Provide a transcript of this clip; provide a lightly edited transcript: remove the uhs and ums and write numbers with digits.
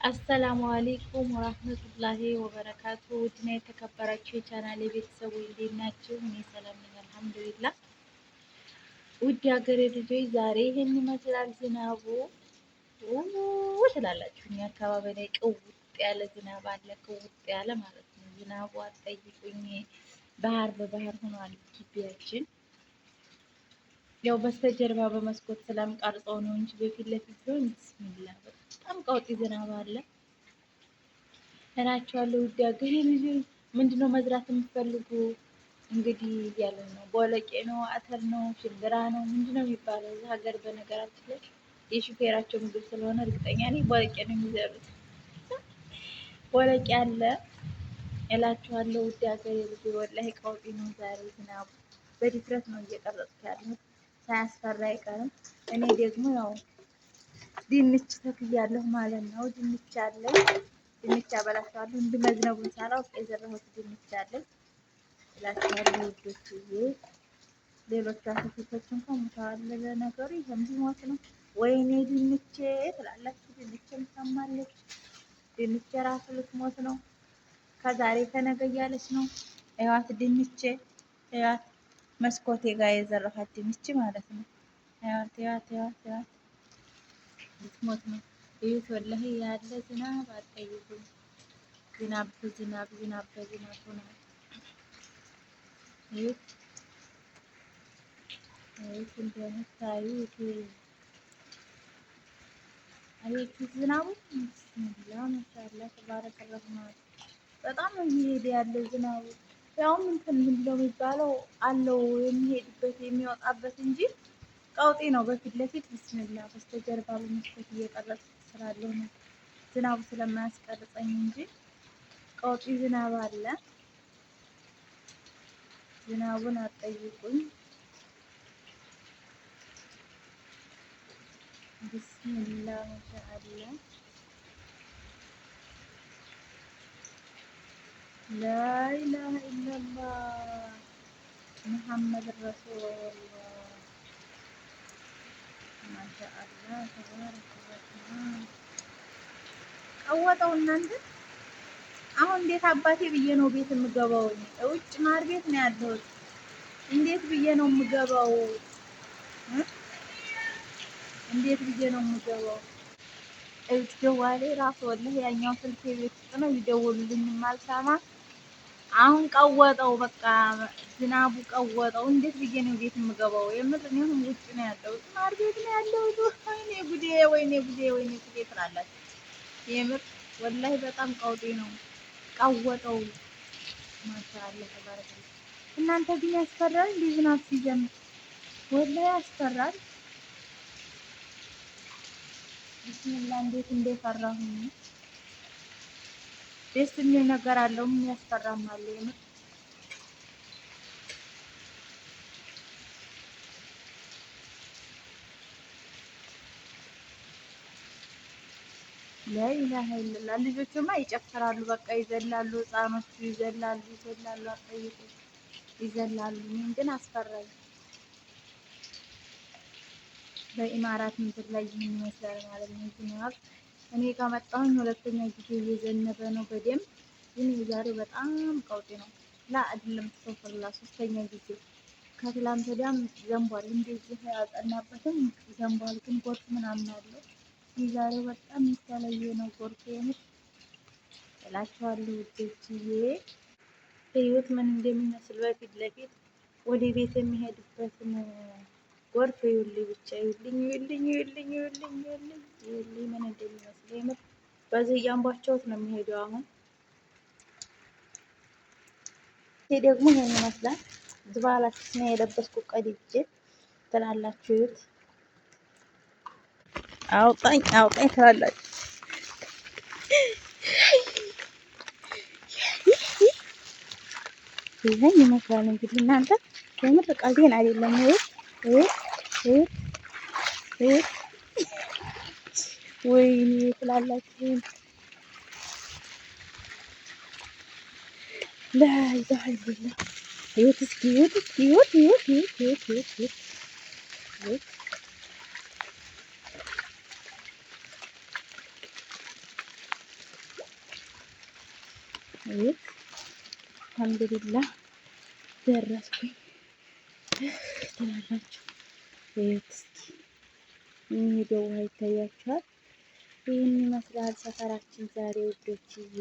አሰላሙ አሌይኩም ወራህመቱላሂ ወበረካቱ። ውድና የተከበራችሁ የቻናሌ ቤተሰቦች እንዴት ናችሁ? እኔ ሰላም ነኝ አልሐምዱሊላህ። ውድ ሀገሬ ልጆች ዛሬ ይህን ይመስላል ዝናቡ ትላላችሁ። እኛ አካባቢ ላይ ቅውጥ ያለ ዝናብ አለ፣ ቅውጥ ያለ ማለት ነው። ዝናቡ አትጠይቁኝ፣ ባህር በባህር ሆኗል ግቢያችን። ያው በስተጀርባ በመስኮት ስለምቀርጸው ነው እንጂ በፊት ለፊት ቢሆን ብስሚላ በጣም ቀውጢ ዝናብ አለ እላችኋለሁ። ውድ ሀገሬ ልጆች ምንድነው መዝራት የምትፈልጉ እንግዲህ እያለ ነው። ቦለቄ ነው፣ አተር ነው፣ ሽምብራ ነው፣ ምንድነው የሚባለው እዚህ ሀገር? በነገራችን ላይ የሹፌራቸው ምግብ ስለሆነ እርግጠኛ ነኝ ቦለቄ ነው የሚዘሩት። ቦለቄ አለ እላችኋለሁ። ውድ ሀገሬ ልጆች ወላሂ ቀውጢ ነው ዛሬ ዝናቡ። በድፍረት ነው እየቀረጽኩ ያለሁት ሳያስፈራ አይቀርም። እኔ ደግሞ ያው ድንች ተክያለሁ ማለት ነው። ድንች አለኝ፣ ድንች አበላሽዋለሁ። እንድመዝነቡን ሳላውቅ የዘራሁት ድንች አለኝ እላችኋለሁ ውዶችዬ። ሌሎቹ አትክልቶች እንኳን ሙተዋል። ለነገሩ ይሄም ቢሞት ነው። ወይኔ ድንቼ ትላላችሁ። ድንቼም ታማለች። ድንቼ ራሱ ልትሞት ነው። ከዛሬ ከነገ እያለች ነው። እዋት ድንቼ እዋት መስኮቴ ጋር የዘራኋት ድንች ማለት ነው። እዋት እዋት እዋት እዋት ልትሞት ነው። እዩት ወላሂ ያለ ዝናብ አትጠይቁኝ። ዝናብ በዝናብ ዝናብ በዝናብ ሆኗል። እዩት እዩት እንደምታዩት አቤት ዝናቡ ብስሚላ ማሻአላ ተባረከ ረህማን። በጣም ነው እየሄደ ያለው ዝናቡ። ያውም እንትን ምንድነው የሚባለው አለው የሚሄድበት የሚወጣበት እንጂ ቀውጤ ነው። በፊት ለፊት ብስሚላ በስተጀርባ በመስኮት እየቀረጽኩ ስላለሁ ነው ዝናቡ ስለማያስቀርጸኝ እንጂ ቀውጢ ዝናብ አለ። ዝናቡን አትጠይቁኝ። ብስሚላ ማሻአላ ላኢላሀ ኢለላህ ሙሐመድ ረሱሉላህ ማሻአላ ተባረከ ረህማን። ቀወጠው እናንተ። አሁን እንዴት አባቴ ብዬ ነው ቤት የምገባው? ውጭ ማር ቤት ነው ያለሁት። እንዴት ብዬ ነው የምገባው? እንዴት ብዬ ነው የምገባው? እጅ ደዋሌ ራሱ ወላሂ ያኛው ስልክ ቤት ውስጥ ነው ይደውሉልኝ ማልሰማ። አሁን ቀወጠው፣ በቃ ዝናቡ ቀወጠው። እንዴት ብዬ ነው ቤት የምገባው? የምር እኔ አሁን ውጭ ነው ያለሁት፣ ማር ቤት ነው ያለሁት። ወይኔ ጉዴ፣ ወይኔ ጉዴ፣ ወይኔ ጉዴ ትላላችሁ። የምር ወላሂ በጣም ቀውጤ ነው። ቀወጠው። ማሻአላ ተባረከ። እናንተ ግን ያስፈራል እንዴ ዝናብ ሲዘንብ? ወላሂ ያስፈራል። ቢስሚላ እንዴት እንደፈራሁኝ። ደስ የሚል ነገር አለው፣ የሚያስፈራም አለ። የምር ላኢላሀ ኢለላህ። ልጆቹማ ይጨፍራሉ፣ በቃ ይዘላሉ፣ ህፃኖቹ ይዘላሉ፣ ይዘላሉ፣ አትጠይቁ ይዘላሉ። እኔን ግን አስፈራኝ። በኢማራት ምድር ላይ ይህን ይመስላል ማለት ነው ዝናብ። እኔ ከመጣሁኝ ሁለተኛ ጊዜ እየዘነበ ነው በደንብ። ግን የዛሬው በጣም ቀውጤ ነው። ላ አይደለም ተፈላ ሶስተኛ ጊዜ። ከትላንት ወዲያም ዘንቧል፣ እንደዚህ ያጠናበትም ዘንቧል፣ ግን ጎርፍ ምናምን አለው። የዛሬው በጣም የተለየ ነው ጎርፍ። የምር እላችኋለሁ ውዶችዬ። ህይወት ምን እንደሚመስል በፊት ለፊት ወደ ቤት የሚሄድበትን ጎርፍ ይኸውልኝ፣ ብቻ ይኸውልኝ፣ ይኸውልኝ፣ ይኸውልኝ፣ ይኸውልኝ፣ ይኸውልኝ፣ ይኸውልኝ ምን እንደሚመስል የምር። በዚህ እያንቧቸውት ነው የሚሄደው። አሁን ይሄ ደግሞ ይሄን ይመስላል። ዝባላችሁ ነው የለበስኩት ቀድጄ ትላላችሁ። ይሁት አውጣኝ አውጣኝ ትላላችሁ። ይሄን ይመስላል እንግዲህ እናንተ የምር ቀልዴን አይደለም። ወይኔ ትላላችሁ። ላኢላሀ ኢለላህ። ይሁት እስኪ ይሁት እስኪ ይሁት ይሁት ይሁት ይሁት ይሁት ይሁት ቤት አልሐምዱሊላህ ደረስኩኝ ትላላችሁ። ቤት እስኪ የሚሄደው ውሃ ይታያችኋል። ይህን ይመስላል ሰፈራችን ዛሬ ውዶችዬ።